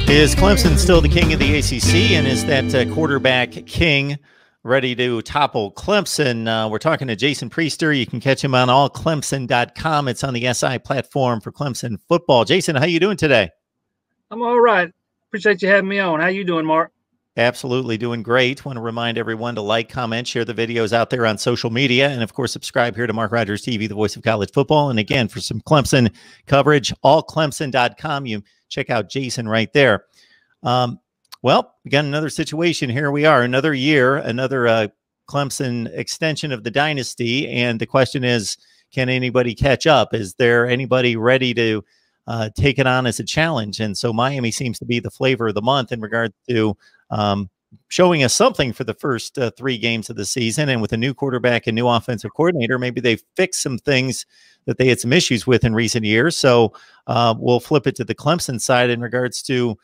Is Clemson still the king of the ACC, and is that quarterback king ready to topple Clemson? We're talking to Jason Priester. You can catch him on allclemson.com. It's on the SI platform for Clemson football. Jason, how you doing today? I'm all right. Appreciate you having me on. How you doing, Mark? Absolutely doing great. Want to remind everyone to like, comment, share the videos out there on social media, and of course, subscribe here to Mark Rogers TV, the voice of college football. And again, for some Clemson coverage, allclemson.com. You check out Jason right there. Well, we got another situation. Here we are, another year, another Clemson extension of the dynasty. And the question is, can anybody catch up? Is there anybody ready to take it on as a challenge? And so Miami seems to be the flavor of the month in regard to showing us something for the first 3 games of the season. And with a new quarterback and new offensive coordinator, maybe they fixed some things that they had some issues with in recent years. So we'll flip it to the Clemson side in regards to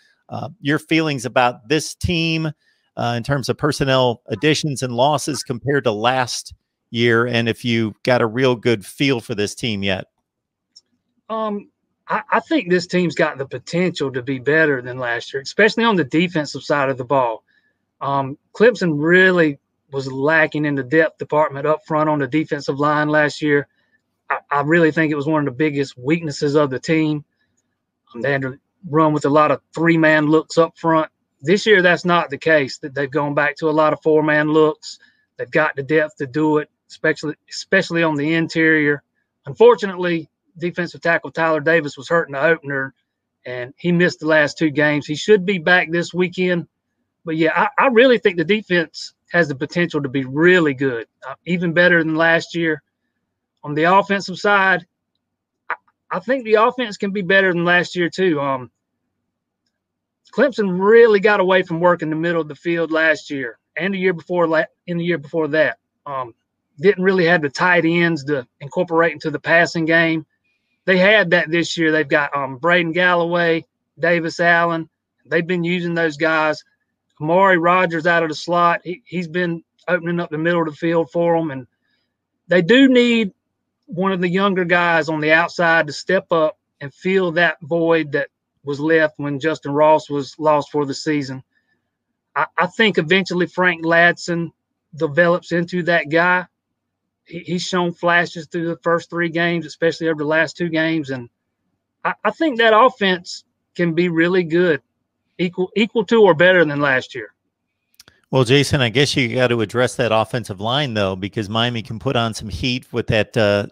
your feelings about this team in terms of personnel additions and losses compared to last year, and if you got a real good feel for this team yet. I think this team's got the potential to be better than last year, especially on the defensive side of the ball. Clemson really was lacking in the depth department up front on the defensive line last year. I really think it was one of the biggest weaknesses of the team. They had to run with a lot of 3-man looks up front. This year, that's not the case. They've gone back to a lot of 4-man looks. They've got the depth to do it, especially on the interior. Unfortunately, defensive tackle Tyler Davis was hurt in the opener, and he missed the last 2 games. He should be back this weekend. But, yeah, I really think the defense has the potential to be really good, even better than last year. On the offensive side, I think the offense can be better than last year too. Clemson really got away from working the middle of the field last year and the year before that. Didn't really have the tight ends to incorporate into the passing game. They had that this year. They've got Braden Galloway, Davis Allen. They've been using those guys. MarkRogersTV out of the slot. He's been opening up the middle of the field for them. And they do need one of the younger guys on the outside to step up and fill that void that was left when Justin Ross was lost for the season. I think eventually Frank Ladson develops into that guy. He's shown flashes through the first 3 games, especially over the last 2 games. And I think that offense can be really good, equal to or better than last year. Well, Jason, I guess you got to address that offensive line, though, because Miami can put on some heat with that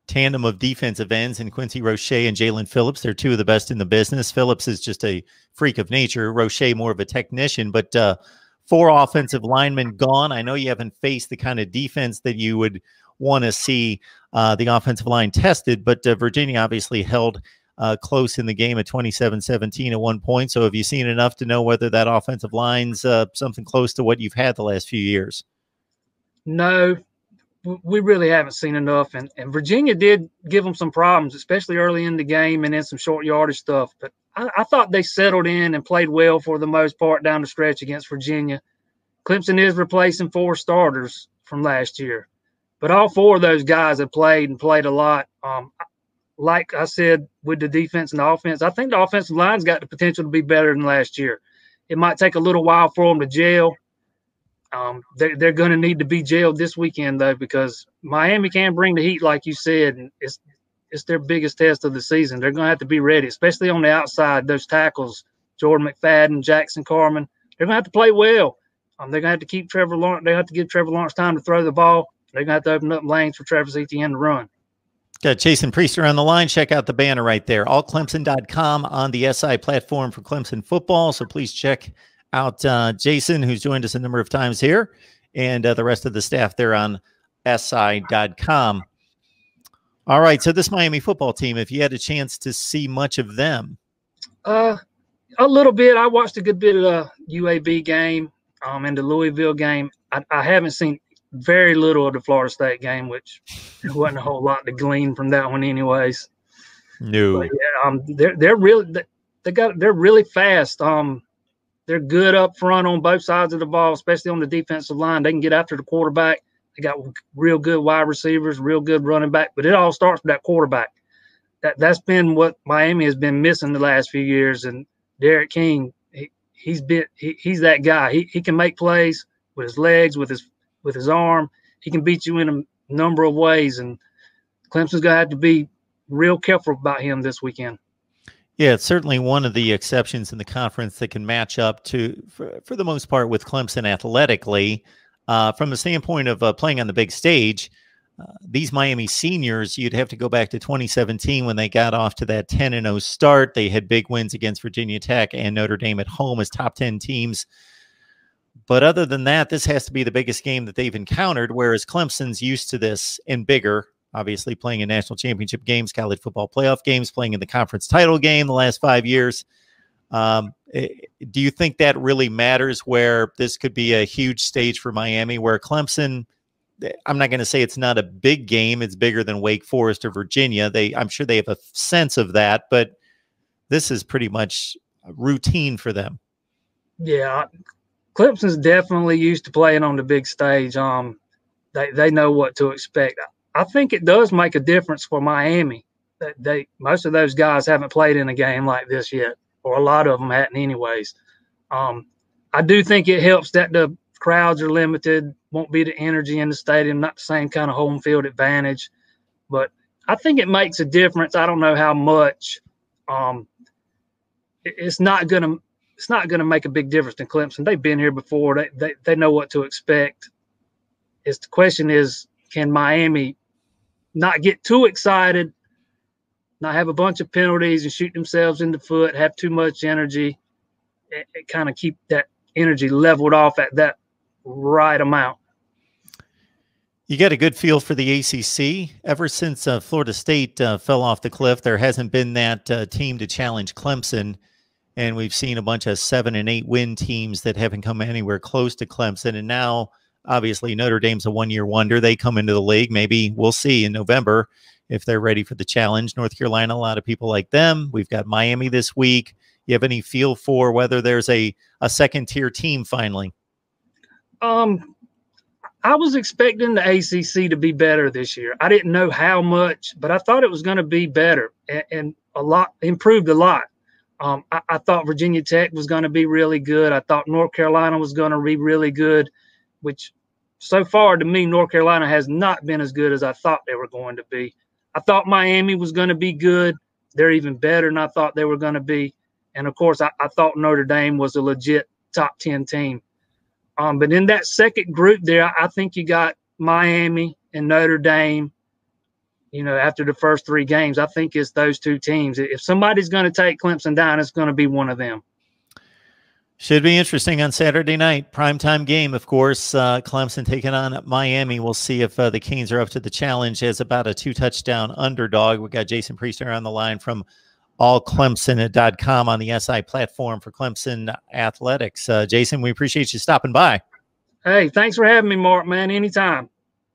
tandem of defensive ends in Quincy Roche and Jalen Phillips. They're 2 of the best in the business. Phillips is just a freak of nature. Roche more of a technician, but 4 offensive linemen gone. I know you haven't faced the kind of defense that you would want to see the offensive line tested, but Virginia obviously held close in the game at 27-17 at one point. So have you seen enough to know whether that offensive line's something close to what you've had the last few years? No, we really haven't seen enough. And Virginia did give them some problems, especially early in the game and then some short yardage stuff. But I thought they settled in and played well for the most part down the stretch against Virginia. Clemson is replacing 4 starters from last year. But all 4 of those guys have played and played a lot. Like I said, with the defense and the offense, I think the offensive line's got the potential to be better than last year. It might take a little while for them to gel. They're going to need to be jailed this weekend, though, because Miami can bring the heat, like you said, and it's their biggest test of the season. They're going to have to be ready, especially on the outside. Those tackles, Jordan McFadden, Jackson Carman, they're going to have to play well. They're going to have to keep Trevor Lawrence. They have to give Trevor Lawrence time to throw the ball. They're going to have to open up lanes for Travis Etienne to run. Got Jason Priester on the line. Check out the banner right there. Allclemson.com on the SI platform for Clemson football. So please check out Jason, who's joined us a number of times here, and the rest of the staff there on SI.com. All right. So this Miami football team, if you had a chance to see much of them. A little bit. I watched a good bit of the UAB game and the Louisville game. I haven't seen very little of the Florida State game, which there wasn't a whole lot to glean from that one anyways. No. But yeah, they're really fast. They're good up front on both sides of the ball, especially on the defensive line. They can get after the quarterback. They got real good wide receivers, real good running back, but it all starts with that quarterback. That's been what Miami has been missing the last few years, and Derek King he's that guy. He can make plays with his legs, with his arm. He can beat you in a number of ways, and Clemson's going to have to be real careful about him this weekend. Yeah, it's certainly one of the exceptions in the conference that can match up to, for the most part, with Clemson athletically. From the standpoint of playing on the big stage, these Miami seniors, you'd have to go back to 2017 when they got off to that 10-0 start. They had big wins against Virginia Tech and Notre Dame at home as top 10 teams. But other than that, this has to be the biggest game that they've encountered, whereas Clemson's used to this and bigger, obviously playing in national championship games, college football playoff games, playing in the conference title game the last 5 years. Do you think that really matters, where this could be a huge stage for Miami, where Clemson, I'm not going to say it's not a big game. It's bigger than Wake Forest or Virginia. I'm sure they have a sense of that, but this is pretty much routine for them. Yeah, Clemson's definitely used to playing on the big stage. They know what to expect. I think it does make a difference for Miami that most of those guys haven't played in a game like this yet, or a lot of them hadn't anyways. I do think it helps that the crowds are limited, won't be the energy in the stadium, not the same kind of home field advantage. But I think it makes a difference. I don't know how much. It's not gonna make a big difference in Clemson. They've been here before. They know what to expect. The question is, can Miami not get too excited, not have a bunch of penalties and shoot themselves in the foot, have too much energy, and kind of keep that energy leveled off at that right amount. You got a good feel for the ACC. Ever since Florida State fell off the cliff, there hasn't been that team to challenge Clemson. And we've seen a bunch of 7 and 8 win teams that haven't come anywhere close to Clemson. And now, obviously, Notre Dame's a one-year wonder. They come into the league. Maybe we'll see in November if they're ready for the challenge. North Carolina, a lot of people like them. We've got Miami this week. You have any feel for whether there's a second-tier team finally? I was expecting the ACC to be better this year. I didn't know how much, but I thought it was going to be better and a lot, improved a lot. I thought Virginia Tech was going to be really good. I thought North Carolina was going to be really good, which so far to me, North Carolina has not been as good as I thought they were going to be. I thought Miami was going to be good. They're even better than I thought they were going to be. And, of course, I thought Notre Dame was a legit top 10 team. But in that second group there, I think you got Miami and Notre Dame. You know, after the first 3 games, I think it's those 2 teams. If somebody's going to take Clemson down, it's going to be one of them. Should be interesting on Saturday night. Primetime game, of course. Clemson taking on Miami. We'll see if the Canes are up to the challenge as about a 2-touchdown underdog. We got Jason Priester on the line from allclemson.com on the SI platform for Clemson Athletics. Jason, we appreciate you stopping by. Hey, thanks for having me, Mark, man. Anytime.